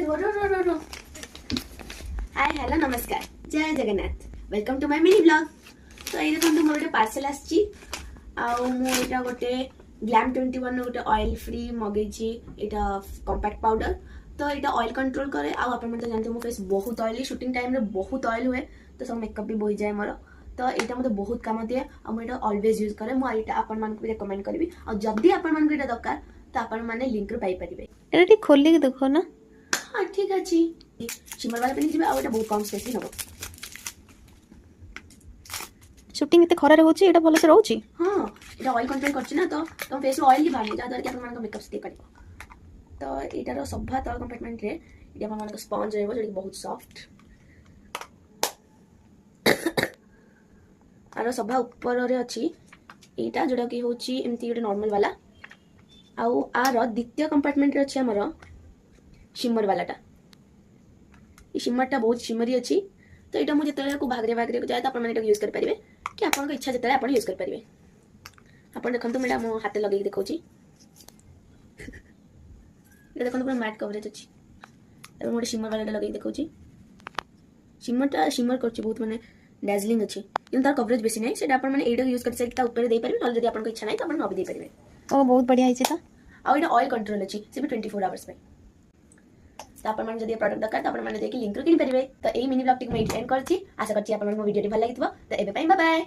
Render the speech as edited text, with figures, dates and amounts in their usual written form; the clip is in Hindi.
हाय हेलो नमस्कार जय Jagannath welcome to my mini blog. तो ये देखो मोर गोटे पार्सल आसी आटा गोटे ग्लैम 21 गोटे ऑयल फ्री मगेजी यहाँ कॉम्पैक्ट पाउडर। तो यहाँ ऑयल कंट्रोल करे आप तो जानते मो फेस बहुत ऑयली शूटिंग टाइम रे बहुत ऑयल हुए तो सब मेकअप भी बोई जाए मोर। तो यहाँ मतलब बहुत काम दिए मुझे ऑलवेज यूज करे मुझे आपण मानक भी रेकमेंड करी जदि आपण मानक एटा दरकार तो आपण माने लिंक रू पाई परिबे। एटा ठीक खोल के देखो ना। हाँ ठीक अच्छी शिमर वाला पिंधि आ बहुत कम स्पेस भी नब। शूटिंग इतने खरारे होची एटा भलो से रहउची। हाँ एटा ऑयल कंट्रोल करछि ना तो तुम फेस ऑयल ही बानी जा कि अपन मेकअप स्टे करिवो। तो एटार सभा तल कंपार्टमेंट रे ये अपन मानक स्पंज रहबो जेडी बहुत सॉफ्ट आरो सभा ऊपर रे अछि एटा जोडा कि होची एमती गोटे नॉर्मल वाला आउ आर द्वितीय कंपार्टमेंट रे अछि हमर शिमर वालाटा। ये शिमरटा बहुत शिमरी अच्छी तो यहाँ मुझे को भागरे भागरे को जाए तो आप यूज करेंगे कि आपको इच्छा जिते आप यूज करेंगे। आप देखो मैं मो हाथ लगे देखा देखो पूरा मैट कवरेज अच्छी गोटे शिमर वाला लगे देखा शिमरटा शिमर कर बहुत माने डार्जिलिंग अच्छी कि तार कवरेज बेसी ना से आपको यूज कर दे पारे ना आपको इच्छा ना तो आप भी देपारे। ओ बहुत बढ़िया है तो आउ ये ऑयल कंट्रोल अच्छी से भी 24 आवर्स में। तो आप प्रॉडक्ट दरकार तो आप लिंक किन पारे। तो यही मिनी ब्लॉग टी एंड करछि आशा करछि आप वीडियो भल लगी तो बाय बाय।